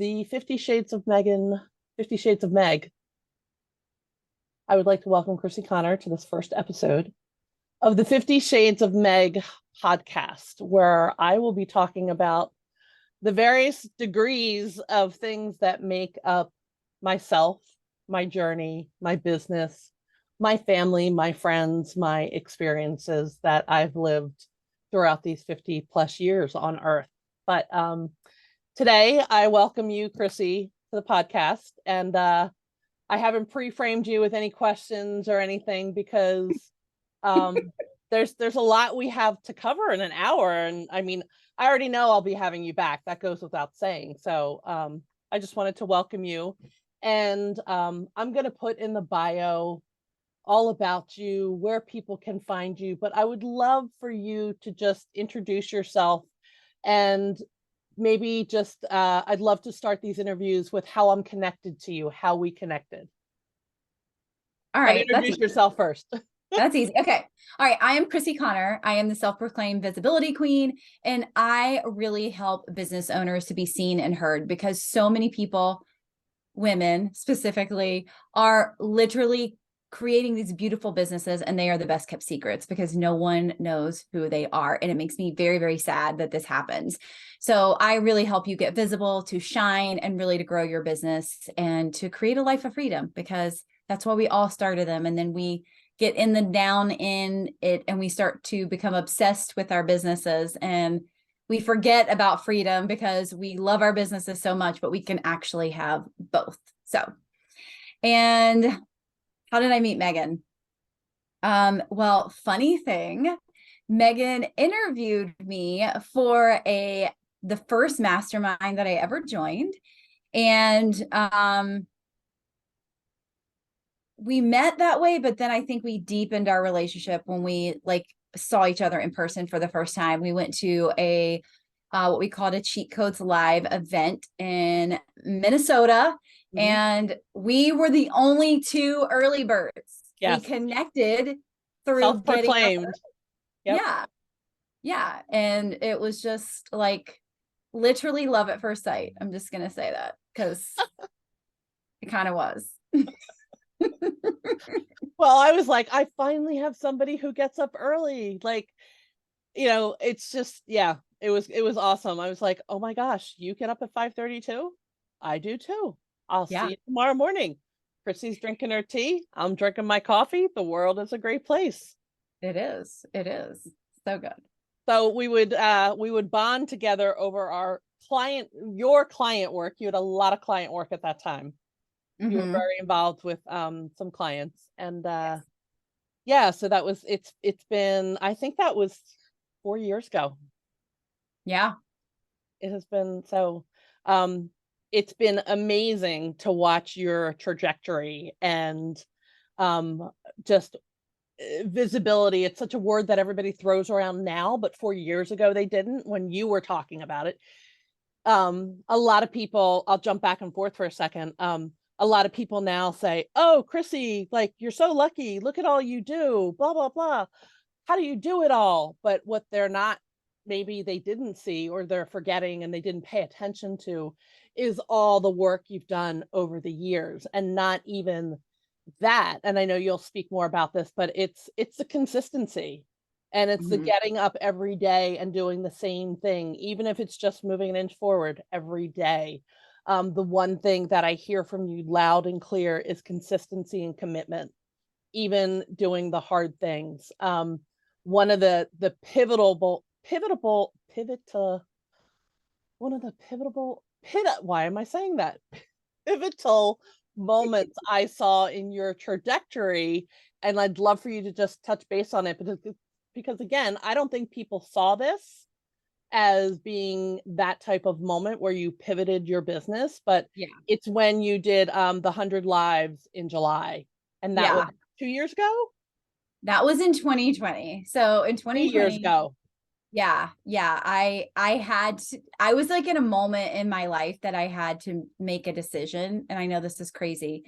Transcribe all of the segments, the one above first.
the 50 Shades of Megan, 50 Shades of Meg. I would like to welcome Crissy Connor to this first episode of the 50 Shades of Meg podcast, where I will be talking about the various degrees of things that make up myself, my journey, my business, my family, my friends, my experiences that I've lived throughout these 50 plus years on Earth. But today I welcome you, Crissy, to the podcast. And I haven't pre-framed you with any questions or anything because um, there's a lot we have to cover in an hour. And I mean, I already know I'll be having you back. That goes without saying. So I just wanted to welcome you. And I'm going to put in the bio all about you, where people can find you. But I would love for you to just introduce yourself and maybe just, I'd love to start these interviews with how I'm connected to you, how we connected. All But right, introduce yourself first. that's easy. Okay. All right. I am Crissy Connor. I am the self-proclaimed visibility queen, and I really help business owners to be seen and heard because so many people, women specifically, are literally creating these beautiful businesses and they are the best kept secrets because no one knows who they are. And it makes me very, very sad that this happens. So I really help you get visible, to shine, and really to grow your business and to create a life of freedom, because that's why we all started them. And then we get in the down in it and we start to become obsessed with our businesses and we forget about freedom because we love our businesses so much, but we can actually have both. So, and how did I meet Megan? Well, funny thing, Megan interviewed me for the first mastermind that I ever joined. And we met that way, but then I think we deepened our relationship when we saw each other in person for the first time. We went to a what we called a Cheat Codes Live event in Minnesota. Mm-hmm. And we were the only two early birds. Yes. We connected through self-proclaimed. Yep. Yeah. And it was just like literally love at first sight. I'm just going to say that because it kind of was. Well, I was like, I finally have somebody who gets up early. Like, it's just, yeah, it was awesome. I was like, oh my gosh, you get up at 5:30 too? I do too. I'll see you tomorrow morning. Crissy's drinking her tea. I'm drinking my coffee. The world is a great place. It is. It is. So good. So we would bond together over your client work. You had a lot of client work at that time. Mm-hmm. You were very involved with some clients. And yes. Yeah, so it's been, I think that was 4 years ago. Yeah. It has been so it's been amazing to watch your trajectory and just visibility. It's such a word that everybody throws around now, but 4 years ago they didn't when you were talking about it. A lot of people, I'll jump back and forth for a second. A lot of people now say, oh, Crissy, like, you're so lucky. Look at all you do, blah, blah, blah. How do you do it all? But what they're not, maybe they didn't see or they're forgetting and they didn't pay attention to is all the work you've done over the years. And not even that. And I know you'll speak more about this, but it's the consistency. And it's the getting up every day and doing the same thing, even if it's just moving an inch forward every day. The one thing that I hear from you loud and clear is consistency and commitment, even doing the hard things. One of the pivotal, why am I saying that? Pivotal moments I saw in your trajectory, and I'd love for you to just touch base on it because again, I don't think people saw this as being that type of moment where you pivoted your business, but it's when you did the 100 lives in July, and that was 2 years ago. That was in 2020. So in 2020, 2 years ago. Yeah. I was like in a moment in my life that I had to make a decision, and I know this is crazy,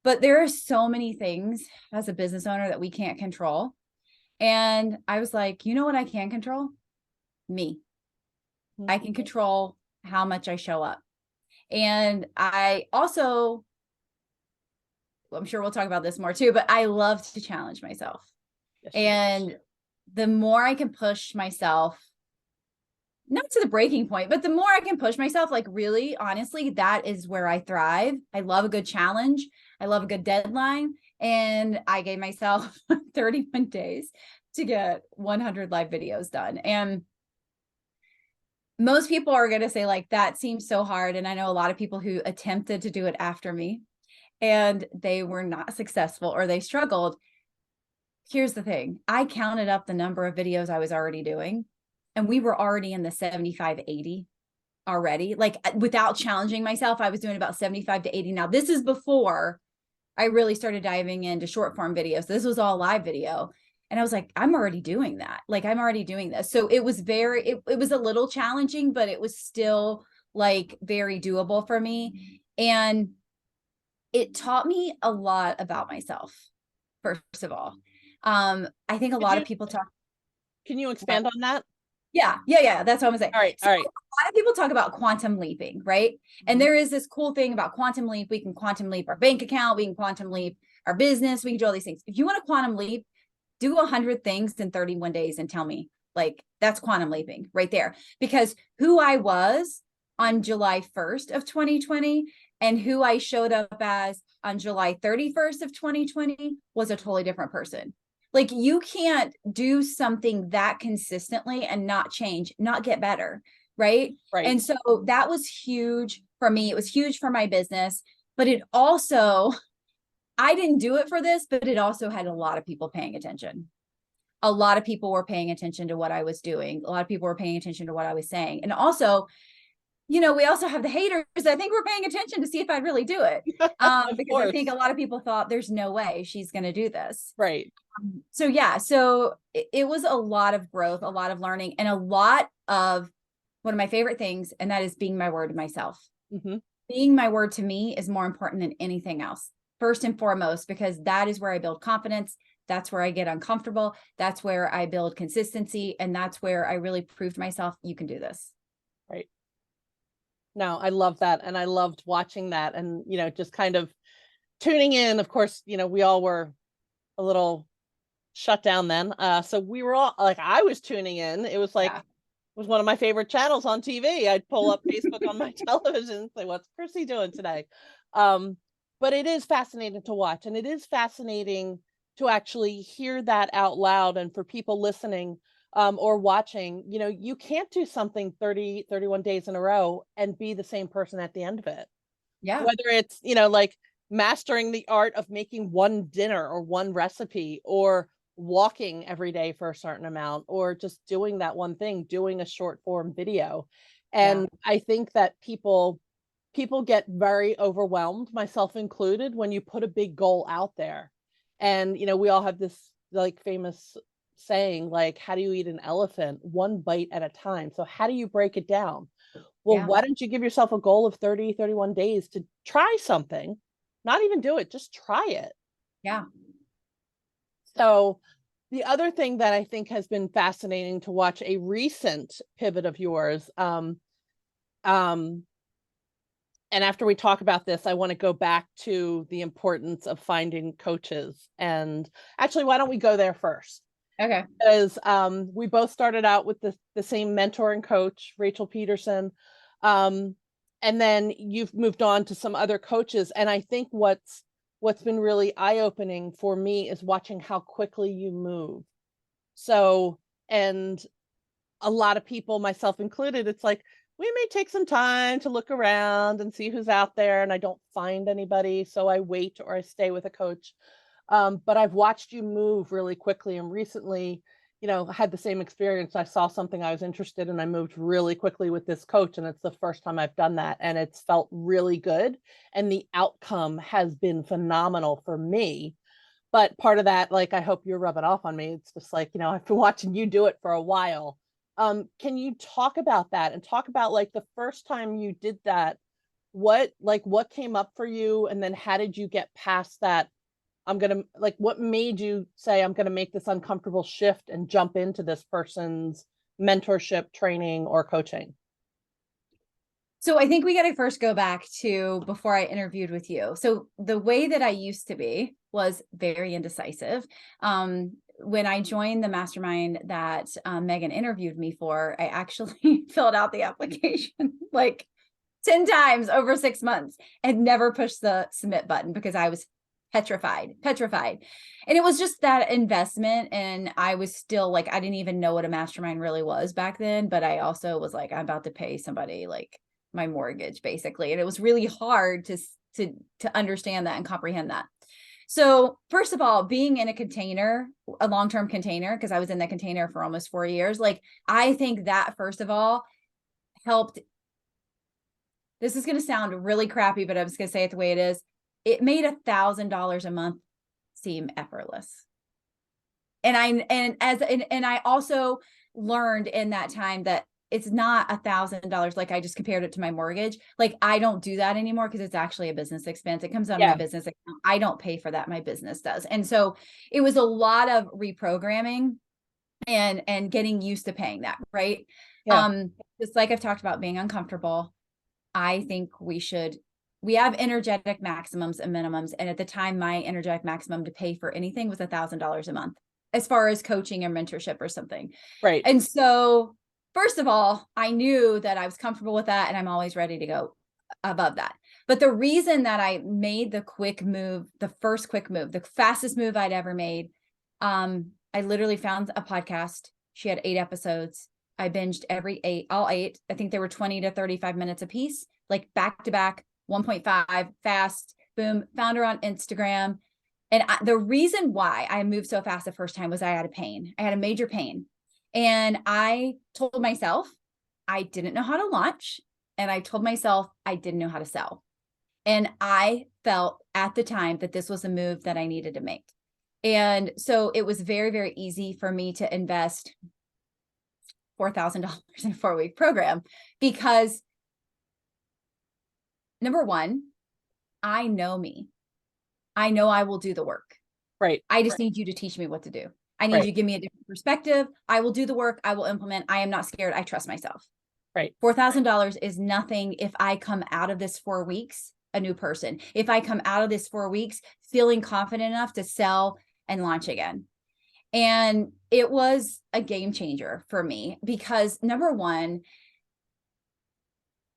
but there are so many things as a business owner that we can't control. And I was like, you know what I can control? Me. I can control how much I show up. And I also, I'm sure we'll talk about this more too, but I love to challenge myself. Yes, And the more I can push myself, not to the breaking point, but the more I can push myself, like really, honestly, that is where I thrive. I love a good challenge. I love a good deadline. And I gave myself 31 days to get 100 live videos done. And most people are going to say, like, that seems so hard. And I know a lot of people who attempted to do it after me and they were not successful or they struggled. Here's the thing. I counted up the number of videos I was already doing, and we were already in the 75, 80 already. Like, without challenging myself, I was doing about 75 to 80. Now, this is before I really started diving into short form videos. This was all live video. And I was like, I'm already doing that. Like, I'm already doing this. So it was it was a little challenging, but it was still like very doable for me. And it taught me a lot about myself, first of all. I think a lot of people talk. Can you expand on that? Yeah. That's what I'm saying. All right. So a lot of people talk about quantum leaping, right? And there is this cool thing about quantum leap. We can quantum leap our bank account. We can quantum leap our business. We can do all these things. If you want to quantum leap, do 100 things in 31 days and tell me, like, that's quantum leaping right there. Because who I was on July 1st of 2020 and who I showed up as on July 31st of 2020 was a totally different person. Like, you can't do something that consistently and not change, not get better. Right. And so that was huge for me. It was huge for my business, but it also, I didn't do it for this, but it also had a lot of people paying attention. A lot of people were paying attention to what I was doing. A lot of people were paying attention to what I was saying. And also, we also have the haters. I think we're paying attention to see if I'd really do it. Because I think a lot of people thought there's no way she's going to do this. Right. So it was a lot of growth, a lot of learning, and a lot of one of my favorite things, and that is being my word to myself. Being my word to me is more important than anything else, first and foremost, because that is where I build confidence. That's where I get uncomfortable. That's where I build consistency. And that's where I really proved myself, you can do this. Right. No, I love that. And I loved watching that and, just kind of tuning in. Of course, we all were a little shut down then. So we were all like, I was tuning in. It was like, it was one of my favorite channels on TV. I'd pull up Facebook on my television and say, what's Crissy doing today? But it is fascinating to watch. And it is fascinating to actually hear that out loud. And for people listening or watching, you can't do something 30, 31 days in a row and be the same person at the end of it. Yeah. Whether it's, like mastering the art of making one dinner or one recipe, or walking every day for a certain amount, or just doing that one thing, doing a short form video. And I think that people get very overwhelmed, myself included, when you put a big goal out there. And, we all have this like famous saying, like, how do you eat an elephant? One bite at a time. So how do you break it down? Well, why don't you give yourself a goal of 30, 31 days to try something, not even do it, just try it. Yeah. So the other thing that I think has been fascinating to watch, a recent pivot of yours, and after we talk about this, I want to go back to the importance of finding coaches. And actually, why don't we go there first? Okay. Because we both started out with the same mentor and coach, Rachel Peterson. And then you've moved on to some other coaches. And I think what's been really eye-opening for me is watching how quickly you move. So, and a lot of people, myself included, it's like, we may take some time to look around and see who's out there, and I don't find anybody, so I wait or I stay with a coach. But I've watched you move really quickly, and recently, I had the same experience. I saw something I was interested in, I moved really quickly with this coach, and it's the first time I've done that, and it's felt really good, and the outcome has been phenomenal for me. But part of that, like, I hope you're rubbing off on me. It's just like, I've been watching you do it for a while. Can you talk about that and talk about, like, the first time you did that, what came up for you? And then how did you get past that? What made you say, I'm going to make this uncomfortable shift and jump into this person's mentorship, training, or coaching? So I think we got to first go back to before I interviewed with you. So the way that I used to be was very indecisive. When I joined the mastermind that Megan interviewed me for, I actually filled out the application like 10 times over 6 months and never pushed the submit button because I was petrified. And it was just that investment. And I was still like, I didn't even know what a mastermind really was back then. But I also was like, I'm about to pay somebody like my mortgage basically. And it was really hard to understand that and comprehend that. So first of all, being in a container, a long-term container, because I was in that container for almost 4 years, like I think that first of all helped. This is going to sound really crappy, but I'm just going to say it the way it is. It made $1,000 a month seem effortless. And I also learned in that time that it's not $1,000. Like I just compared it to my mortgage. Like I don't do that anymore because it's actually a business expense. It comes out of my business account. I don't pay for that. My business does. And so it was a lot of reprogramming and getting used to paying that. Right. Yeah. Just like I've talked about being uncomfortable. I think we have energetic maximums and minimums. And at the time, my energetic maximum to pay for anything was $1,000 a month as far as coaching or mentorship or something. Right. And so first of all, I knew that I was comfortable with that and I'm always ready to go above that. But the reason that I made the quick move, the first quick move, the fastest move I'd ever made, I literally found a podcast. She had 8 episodes. I binged all 8. I think they were 20 to 35 minutes a piece, like back to back, 1.5 fast, boom, found her on Instagram. And the reason why I moved so fast the first time was I had a pain. I had a major pain. And I told myself I didn't know how to launch. And I told myself I didn't know how to sell. And I felt at the time that this was a move that I needed to make. And so it was very, very easy for me to invest $4,000 in a 4-week program because number one, I know me. I know I will do the work. Right. I just need you to teach me what to do. I need you to give me a different perspective. I will do the work. I will implement. I am not scared. I trust myself. Right. $4,000 is nothing if I come out of this 4 weeks a new person. If I come out of this 4 weeks feeling confident enough to sell and launch again. And it was a game changer for me because number one,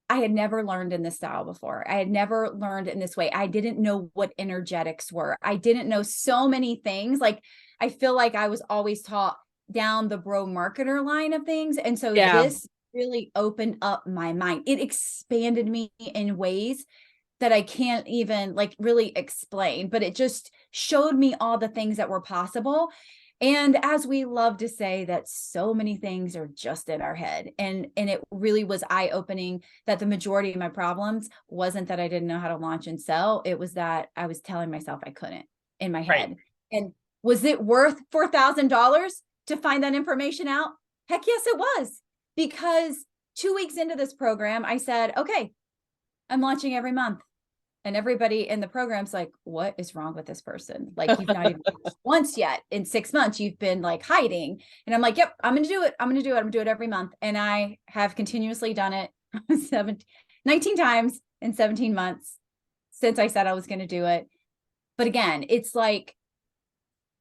I had never learned in this style before. I had never learned in this way. I didn't know what energetics were. I didn't know so many things. Like, I feel like I was always taught down the bro marketer line of things. And so this really opened up my mind. It expanded me in ways that I can't even like really explain, but it just showed me all the things that were possible. And as we love to say that so many things are just in our head. And it really was eye-opening that the majority of my problems wasn't that I didn't know how to launch and sell. It was that I was telling myself I couldn't in my head. And was it worth $4,000 to find that information out? Heck yes, it was. Because 2 weeks into this program, I said, okay, I'm launching every month. And everybody in the program's like, what is wrong with this person? Like, you've not even once yet in 6 months, you've been like hiding. And I'm like, yep, I'm going to do it. I'm going to do it. I'm going to do it every month. And I have continuously done it 19 times in 17 months since I said I was going to do it. But again, it's like,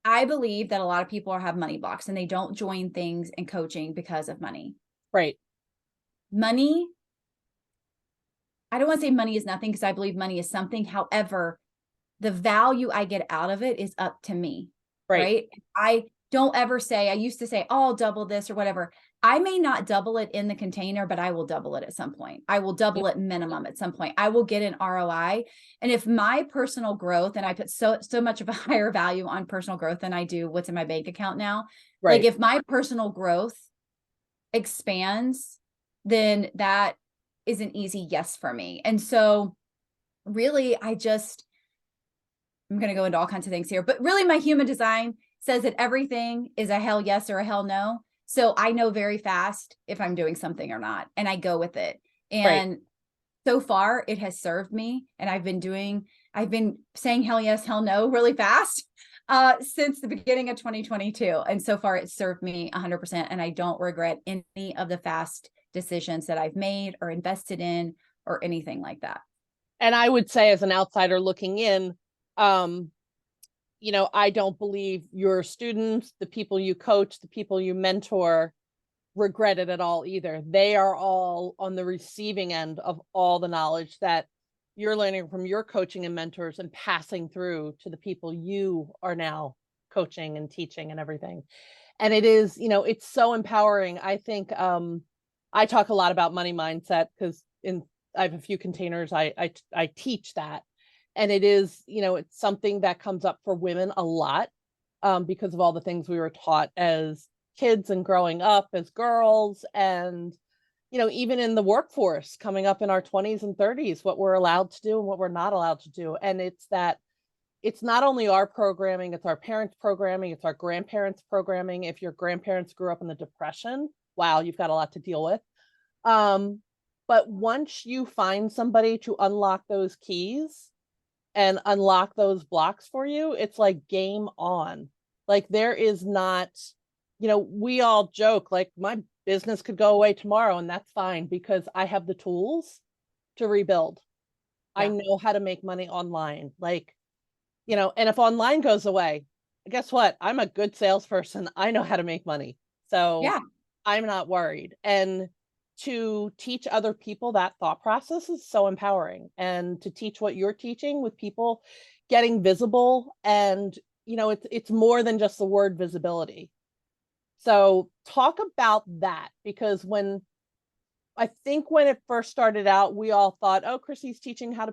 I believe that a lot of people have money blocks and they don't join things in coaching because of money. Right. Money, I don't want to say money is nothing because I believe money is something. However, the value I get out of it is up to me. Right. I don't ever say, I used to say, oh, I'll double this or whatever. I may not double it in the container, but I will double it at some point. I will double it minimum at some point. I will get an ROI. And if my personal growth, and I put so much of a higher value on personal growth than I do what's in my bank account now. Right. Like if my personal growth expands, then that is an easy yes for me. And so really, I'm going to go into all kinds of things here, but really my human design says that everything is a hell yes or a hell no. So I know very fast if I'm doing something or not, and I go with it. And so far it has served me. And I've been saying hell yes, hell no really fast since the beginning of 2022. And so far it's served me 100%. And I don't regret any of the fast decisions that I've made or invested in or anything like that. And I would say, as an outsider looking in, I don't believe your students, the people you coach, the people you mentor, regret it at all either. They are all on the receiving end of all the knowledge that you're learning from your coaching and mentors and passing through to the people you are now coaching and teaching and everything. And it is, it's so empowering. I think I talk a lot about money mindset because I have a few containers I teach that. And it is, it's something that comes up for women a lot because of all the things we were taught as kids and growing up as girls, and even in the workforce coming up in our 20s and 30s, what we're allowed to do and what we're not allowed to do. And it's not only our programming, it's our parents' programming, it's our grandparents' programming. If your grandparents grew up in the Depression, wow, you've got a lot to deal with. But once you find somebody to unlock those keys and unlock those blocks for you, it's like game on. Like there is not, we all joke like my business could go away tomorrow and that's fine because I have the tools to rebuild. Yeah. I know how to make money online. Like, and if online goes away, guess what? I'm a good salesperson. I know how to make money. So yeah, I'm not worried. And to teach other people that thought process is so empowering. And to teach what you're teaching with people getting visible, and it's more than just the word visibility. So talk about that, because I think when it first started out, we all thought, oh, Crissy's teaching how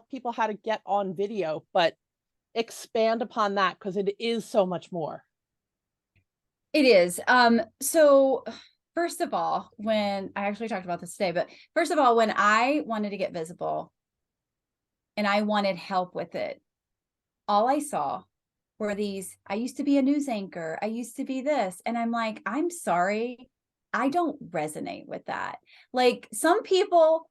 people how to get on video, but expand upon that because it is so much more. It is. So first of all, when I actually talked about this today, but first of all, when I wanted to get visible and I wanted help with it, all I saw were these, I used to be a news anchor, I used to be this. And I'm like, I'm sorry, I don't resonate with that. Like some people,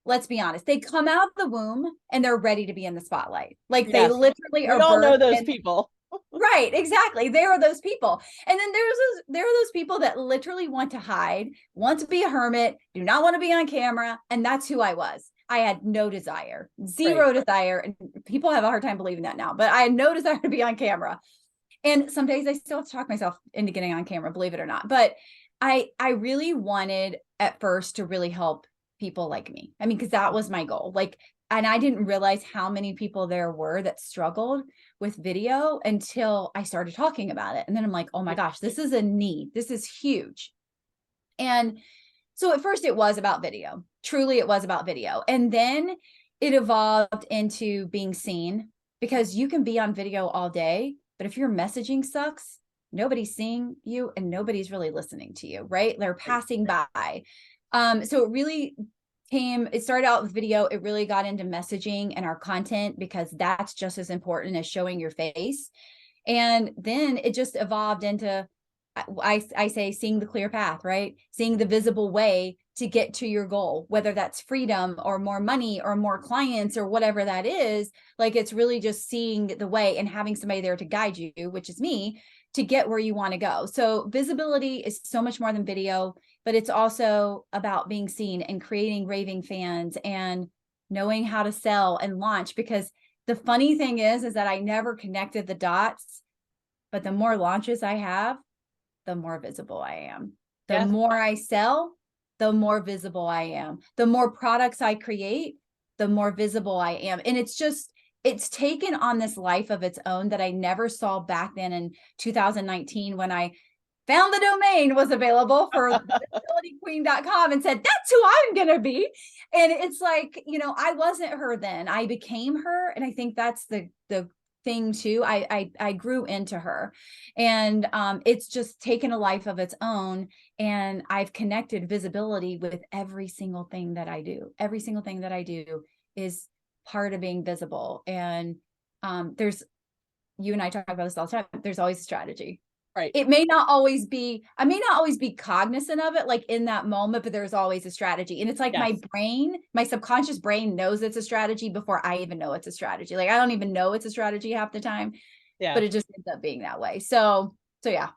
let's be honest, they come out of the womb and they're ready to be in the spotlight. Like they literally are. We all know those people. Right, exactly. There are those people. And then there are those people that literally want to hide, want to be a hermit, do not want to be on camera. And that's who I was. I had no desire, zero desire. And people have a hard time believing that now, but I had no desire to be on camera. And some days I still talk myself into getting on camera, believe it or not. But I really wanted at first to really help people like me. I mean, because that was my goal. Like, and I didn't realize how many people there were that struggled with video until I started talking about it. And then I'm like, oh my gosh, this is a need. This is huge. And so at first it was about video. Truly, it was about video. And then it evolved into being seen, because you can be on video all day, but if your messaging sucks, nobody's seeing you and nobody's really listening to you, right? They're passing by. So it started out with video. It really got into messaging and our content, because that's just as important as showing your face. And then it just evolved into, I say, seeing the clear path, right? Seeing the visible way to get to your goal, whether that's freedom or more money or more clients or whatever that is. Like, it's really just seeing the way and having somebody there to guide you, which is me, to get where you want to go. So visibility is so much more than video, but it's also about being seen and creating raving fans and knowing how to sell and launch. Because the funny thing is that I never connected the dots, but the more launches I have, the more visible I am. The more I sell, the more visible I am. The more products I create, the more visible I am. And it's taken on this life of its own that I never saw back then in 2019 when I found the domain was available for visibilityqueen.com and said, that's who I'm going to be. And it's like, I wasn't her then. I became her. And I think that's the thing too. I grew into her, and it's just taken a life of its own. And I've connected visibility with every single thing that I do. Every single thing that I do is part of being visible. And you and I talk about this all the time. There's always a strategy. Right. I may not always be cognizant of it, like in that moment, but there's always a strategy. And it's like my subconscious brain knows it's a strategy before I even know it's a strategy. Like I don't even know it's a strategy half the time, but it just ends up being that way. So yeah.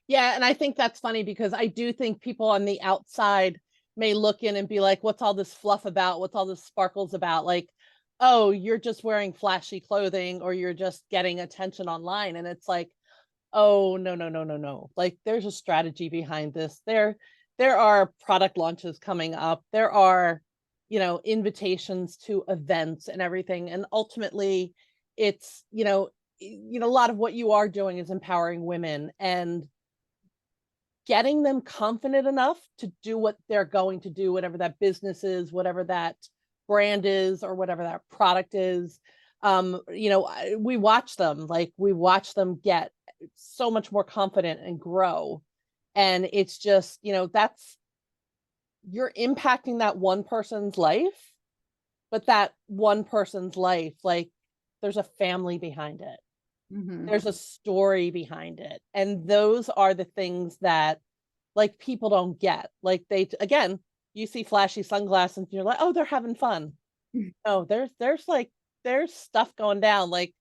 Yeah. And I think that's funny because I do think people on the outside may look in and be like, what's all this fluff about? What's all this sparkles about? Like, oh, you're just wearing flashy clothing or you're just getting attention online. And it's like, oh, no, no, no, no, no. Like there's a strategy behind this. There are product launches coming up. There are, invitations to events and everything. And ultimately it's, a lot of what you are doing is empowering women and getting them confident enough to do what they're going to do, whatever that business is, whatever that brand is, or whatever that product is. We watch them get so much more confident and grow. And it's just, you're impacting that one person's life, but that one person's life, like there's a family behind it. There's a story behind it. And those are the things that like people don't get. Like again, you see flashy sunglasses and you're like, oh, they're having fun. No, there's stuff going down. Like,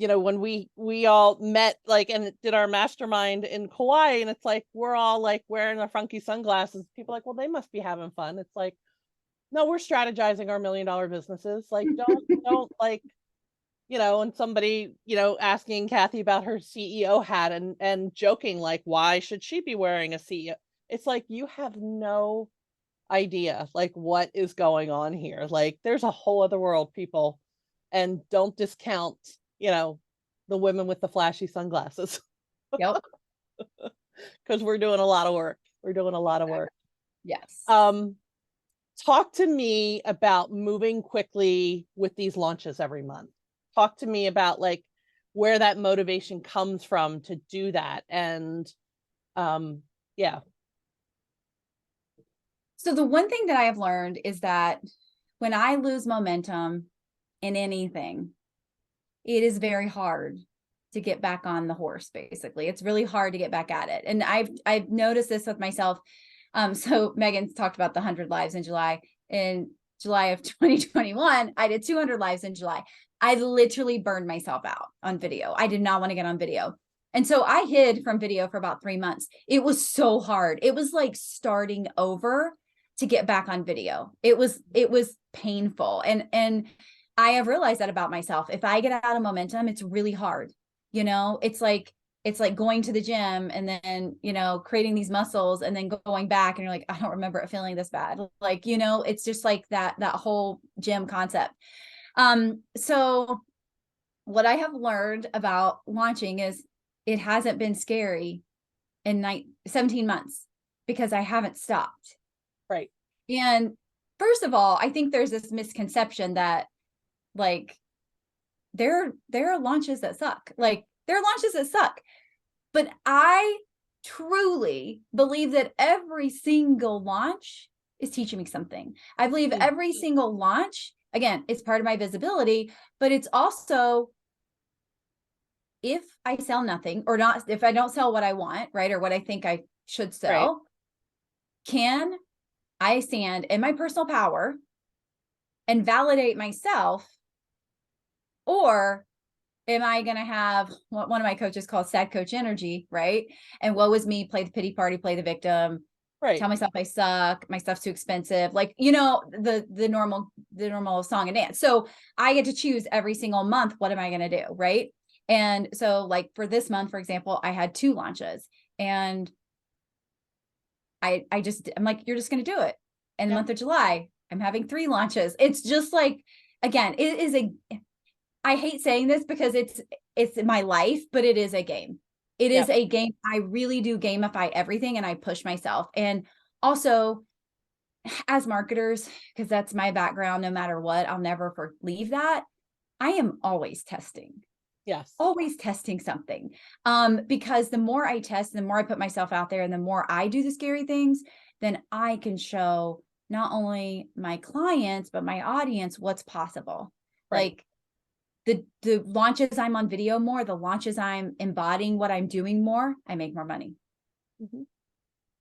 when we all met like and did our mastermind in Kauai, and it's like we're all like wearing our funky sunglasses. People are like, well, they must be having fun. It's like, no, we're strategizing our $1 million businesses. Like, don't like, and somebody, asking Kathy about her CEO hat and joking like, why should she be wearing a CEO? It's like, you have no idea like what is going on here. Like there's a whole other world, people, and don't discount, the women with the flashy sunglasses. Yep. Because we're doing a lot of work. We're doing a lot of work. Yes. Talk to me about moving quickly with these launches every month. Talk to me about like where that motivation comes from to do that. And yeah. So the one thing that I have learned is that when I lose momentum in anything, it is very hard to get back on the horse. Basically, it's really hard to get back at it. And I've noticed this with myself. So Megan's talked about the 100 lives in July. In July of 2021, I did 200 lives in July. I literally burned myself out on video. I did not want to get on video. And so I hid from video for about 3 months. It was so hard. It was like starting over to get back on video. It was painful. And I have realized that about myself. If I get out of momentum, it's really hard. It's like going to the gym and then, creating these muscles and then going back and you're like, I don't remember it feeling this bad. Like, it's just like that whole gym concept. So what I have learned about launching is it hasn't been scary in 17 months because I haven't stopped. Right. And first of all, I think there's this misconception that like there are launches that suck. Like there are launches that suck. But I truly believe that every single launch is teaching me something. I believe every single launch, again, it's part of my visibility, but it's also if I sell nothing or not, if I don't sell what I want, right, or what I think I should sell, right, can I stand in my personal power and validate myself? Or am I going to have what one of my coaches calls sad coach energy, right? And woe is me, play the pity party, play the victim, right? Tell myself I suck, my stuff's too expensive, like, the normal song and dance. So I get to choose every single month, what am I going to do, right? And so like for this month, for example, I had 2 launches and I'm like, you're just going to do it. And the month of July, I'm having 3 launches. It's just like, again, it is I hate saying this because it's my life, but it is a game. It is a game. I really do gamify everything and I push myself. And also as marketers, because that's my background, no matter what, I'll never leave that. I am always testing. Yes. Always testing something. Because the more I test, the more I put myself out there and the more I do the scary things, then I can show not only my clients, but my audience what's possible. Right. Like the launches I'm on video more, the launches I'm embodying what I'm doing more, I make more money. Mm-hmm.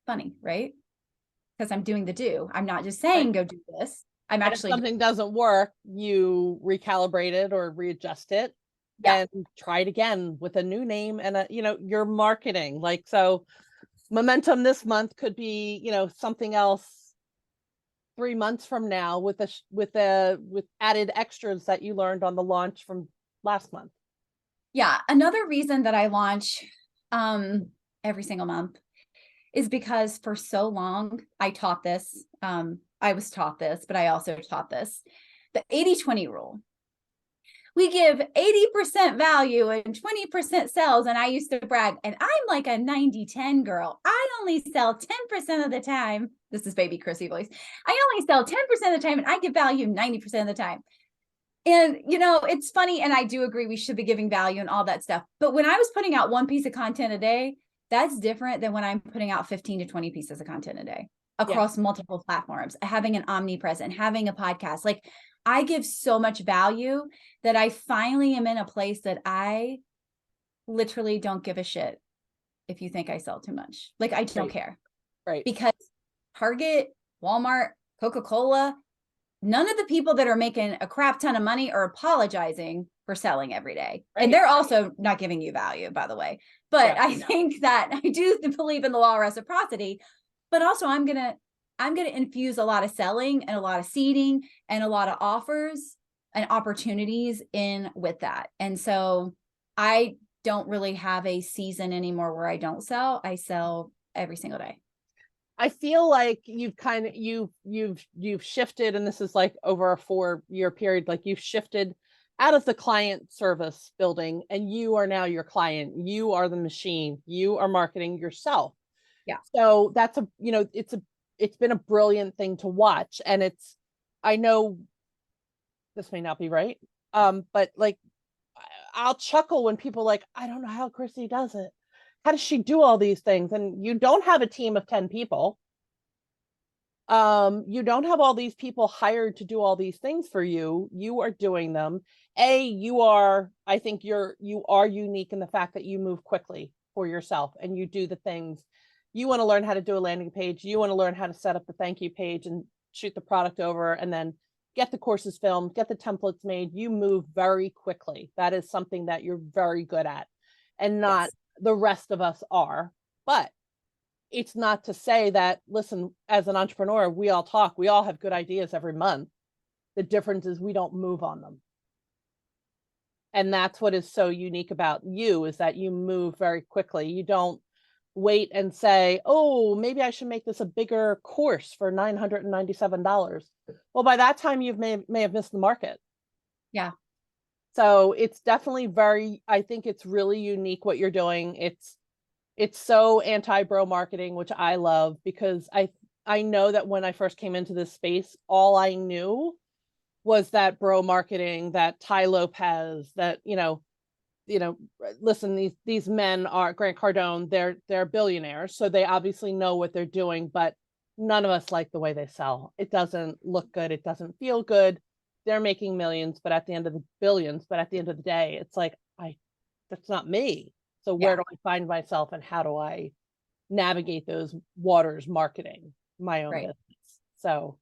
Funny, right? Because I'm doing the do. I'm not just saying, go do this. I'm actually, if something doesn't work, you recalibrate it or readjust it and try it again with a new name and your marketing. Like, so momentum this month could be, something else 3 months from now with with added extras that you learned on the launch from last month? Yeah. Another reason that I launch every single month is because for so long I taught this. I was taught this, but I also taught this. The 80-20 rule. We give 80% value and 20% sales. And I used to brag, and I'm like a 90-10 girl. I only sell 10% of the time. This is baby Crissy voice. I only sell 10% of the time and I give value 90% of the time. And, you know, it's funny. And I do agree we should be giving value and all that stuff. But when I was putting out one piece of content a day, that's different than when I'm putting out 15 to 20 pieces of content a day across multiple platforms, having an omnipresent, having a podcast. Like, I give so much value that I finally am in a place that I literally don't give a shit if you think I sell too much. Like, I don't care. Right. Because Target, Walmart, Coca-Cola, none of the people that are making a crap ton of money are apologizing for selling every day. Right. And they're also not giving you value, by the way. But I think that I do believe in the law of reciprocity, but also I'm going to infuse a lot of selling and a lot of seeding and a lot of offers and opportunities in with that. And so I don't really have a season anymore where I don't sell. I sell every single day. I feel like you've kind of, you've shifted, and this is like over a 4-year period, like you've shifted out of the client service building and you are now your client. You are the machine. You are marketing yourself. Yeah. So that's it's been a brilliant thing to watch. And I know this may not be right. But like, I'll chuckle when people are like, I don't know how Crissy does it. How does she do all these things? And you don't have a team of 10 people. You don't have all these people hired to do all these things for you. You are doing them. I think you are unique in the fact that you move quickly for yourself and you do the things. You want to learn how to do a landing page. You want to learn how to set up the thank you page and shoot the product over and then get the courses filmed, get the templates made. You move very quickly. That is something that you're very good at, and not the rest of us are. But it's not to say that, listen, as an entrepreneur, we all talk, we all have good ideas every month. The difference is we don't move on them. And that's what is so unique about you, is that you move very quickly. You don't wait and say, oh, maybe I should make this a bigger course for $997. Well, by that time you may have missed the market. Yeah. So it's definitely I think it's really unique what you're doing. It's so anti-bro marketing, which I love, because I know that when I first came into this space, all I knew was that bro marketing, that Ty Lopez, that, listen, these men are Grant Cardone, they're billionaires. So they obviously know what they're doing, but none of us like the way they sell. It doesn't look good. It doesn't feel good. They're making millions, but at the end of the billions, but at the end of the day, it's like, that's not me. So where do I find myself and how do I navigate those waters marketing my own business? So,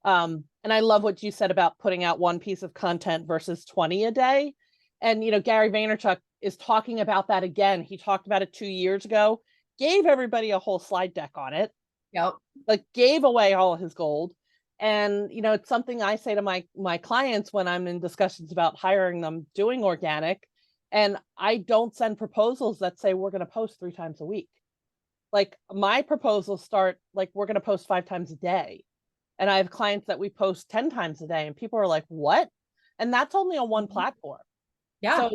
and I love what you said about putting out one piece of content versus 20 a day. And, Gary Vaynerchuk is talking about that again. He talked about it 2 years ago, gave everybody a whole slide deck on it. Yep. Like gave away all of his gold. And, it's something I say to my clients when I'm in discussions about hiring them, doing organic. And I don't send proposals that say we're going to post 3 times a week. Like my proposals start like we're going to post 5 times a day. And I have clients that we post 10 times a day and people are like, what? And that's only on one platform. Yeah. So,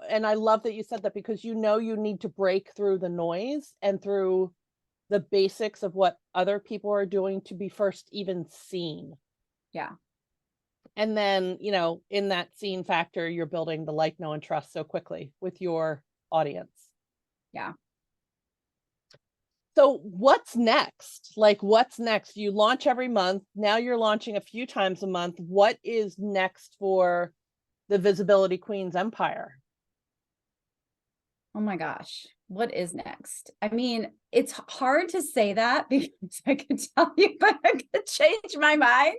and I love that you said that, because you need to break through the noise and through the basics of what other people are doing to be first even seen. Yeah. And then, in that scene factor, you're building the like, know, and trust so quickly with your audience. Yeah. So what's next? Like, what's next? You launch every month. Now you're launching a few times a month. What is next for the Visibility Queens empire? Oh my gosh. What is next? I mean, it's hard to say that because I could tell you, but I could change my mind.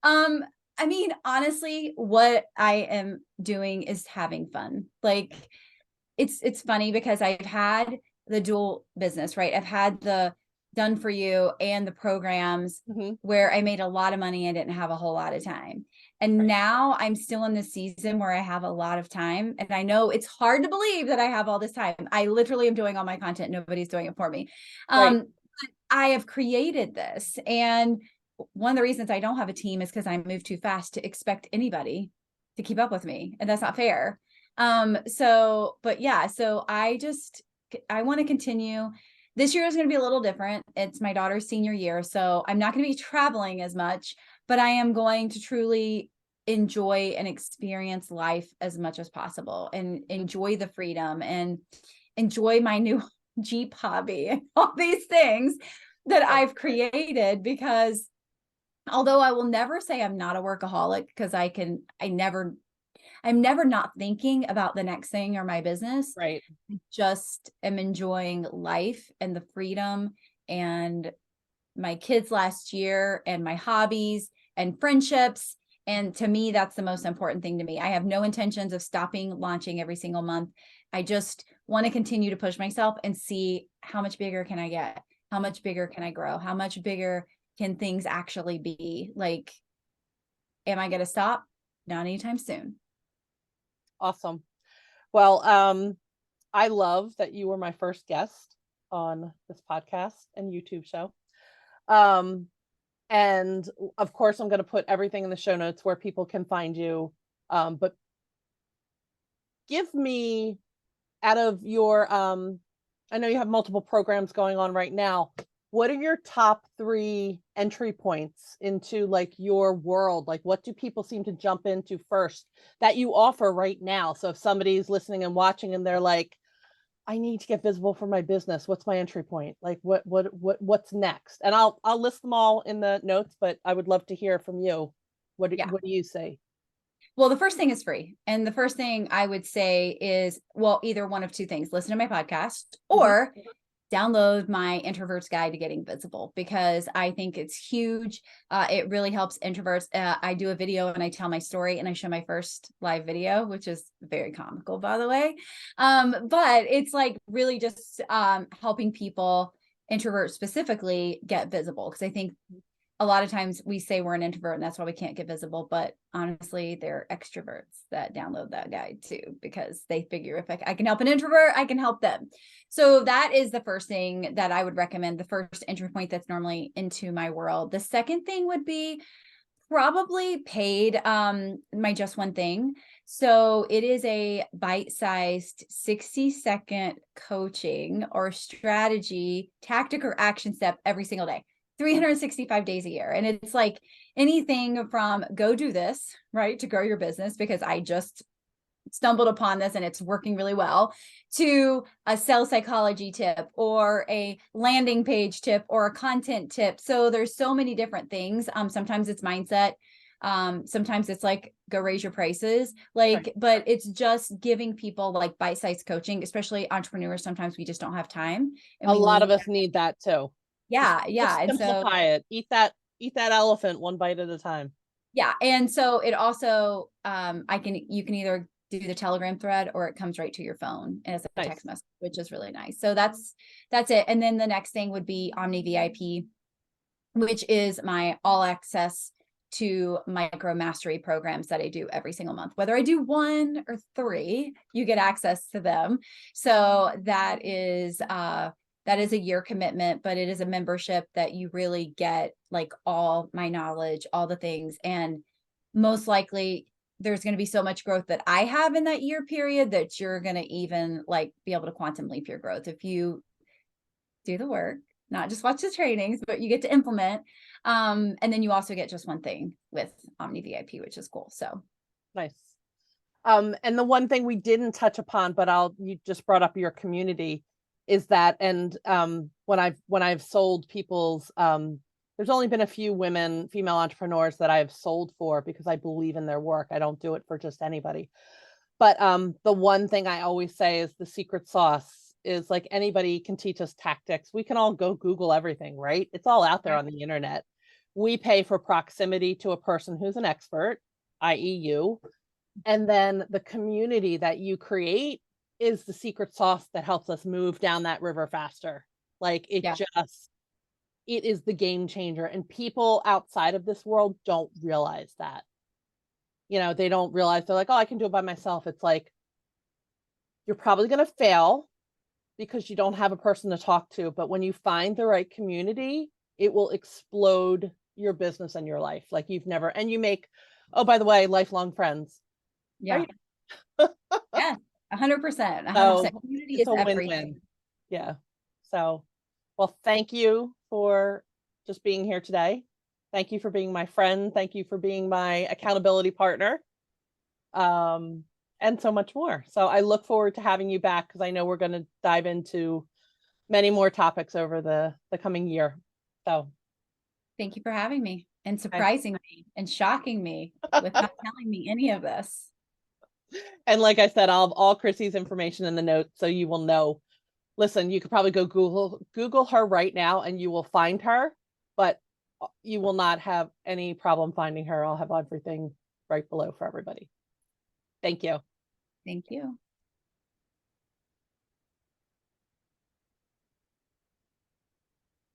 I mean, honestly, what I am doing is having fun. Like it's funny because I've had the dual business, right? I've had the done for you and the programs Mhm. where I made a lot of money and didn't have a whole lot of time. And Right. now I'm still in this season where I have a lot of time. And I know it's hard to believe that I have all this time. I literally am doing all my content. Nobody's doing it for me. Right. But I have created this. And one of the reasons I don't have a team is because I move too fast to expect anybody to keep up with me. And that's not fair. But yeah, so I want to continue. This year is going to be a little different. It's my daughter's senior year, so I'm not going to be traveling as much, but I am going to truly enjoy and experience life as much as possible and enjoy the freedom and enjoy my new Jeep hobby and all these things that I've created, because although I will never say I'm not a workaholic, because I'm never not thinking about the next thing or my business. Right. I just am enjoying life and the freedom and my kids last year and my hobbies and friendships. And to me, that's the most important thing to me. I have no intentions of stopping launching every single month. I just want to continue to push myself and see how much bigger can I get? How much bigger can I grow? How much bigger can things actually be? Like, am I going to stop? Not anytime soon. Awesome. Well, I love that you were my first guest on this podcast and YouTube show. Um, and of course, I'm going to put everything in the show notes where people can find you. But give me, out of your, I know you have multiple programs going on right now. What are your top 3 entry points into like your world? Like, what do people seem to jump into first that you offer right now? So if somebody's listening and watching and they're like, I need to get visible for my business, what's my entry point? Like, what's next? And I'll list them all in the notes, but I would love to hear from you. Yeah. What do you say? Well, the first thing is free. And the first thing I would say is, well, either one of two things: listen to my podcast or download my Introvert's Guide to Getting Visible, because I think it's huge. It really helps introverts. I do a video and I tell my story and I show my first live video, which is very comical, by the way. But it's like really just helping people, introverts specifically, get visible. Because I think a lot of times we say we're an introvert and that's why we can't get visible, but honestly, they're extroverts that download that guide too, because they figure if I can help an introvert, I can help them. So that is the first thing that I would recommend, the first entry point that's normally into my world. The second thing would be probably paid, my Just One Thing. So it is a bite-sized 60-second coaching or strategy, tactic or action step every single day, 365 days a year. And it's like anything from go do this, right, to grow your business, because I just stumbled upon this and it's working really well, to a sales psychology tip or a landing page tip or a content tip. So there's so many different things. Sometimes it's mindset. Sometimes it's like go raise your prices, like, Right. but it's just giving people like bite-sized coaching, especially entrepreneurs. Sometimes we just don't have time and A we lot of need, us need that too. yeah. Just And so, simplify it. Eat that elephant one bite at a time. yeah. And so it also, you can either do the Telegram thread or it comes right to your phone as a Nice. text message, which is really nice. So that's it. And then the next thing would be Omni VIP, which is my all access to micro mastery programs that I do every single month. Whether I do 1 or 3, you get access to them. So that is a year commitment, but it is a membership that you really get like all my knowledge, all the things. And most likely there's going to be so much growth that I have in that year period that you're going to even like be able to quantum leap your growth if you do the work, not just watch the trainings, but you get to implement. And then you also get Just One Thing with Omni VIP, which is cool. So Nice. And the one thing we didn't touch upon, but you just brought up your community, is that, and when I've sold people's, there's only been a few female entrepreneurs that I've sold for because I believe in their work. I don't do it for just anybody. But the one thing I always say is the secret sauce is, like, anybody can teach us tactics. We can all go Google everything, right? It's all out there on the internet. We pay for proximity to a person who's an expert, i.e. you. And then the community that you create is the secret sauce that helps us move down that river faster. Like, it yeah, just it is the game changer. And people outside of this world don't realize that. You know, they don't realize, they're like, oh, I can do it by myself. It's like, you're probably going to fail because you don't have a person to talk to. But when you find the right community, it will explode your business and your life like you've never, and you make, oh, by the way, lifelong friends. Yeah. Right? Yeah. 100%. 100%. So Community it's is a everything. win-win. Yeah. So, well, thank you for just being here today. Thank you for being my friend. Thank you for being my accountability partner. And so much more. So I look forward to having you back, because I know we're going to dive into many more topics over the coming year. So Thank you for having me and I, surprising me and shocking me with not telling me any of this. and like I said, I'll have all Crissy's information in the notes, so you will know. Listen, you could probably go Google her right now and you will find her, but you will not have any problem finding her. I'll have everything right below for everybody. Thank you. Thank you.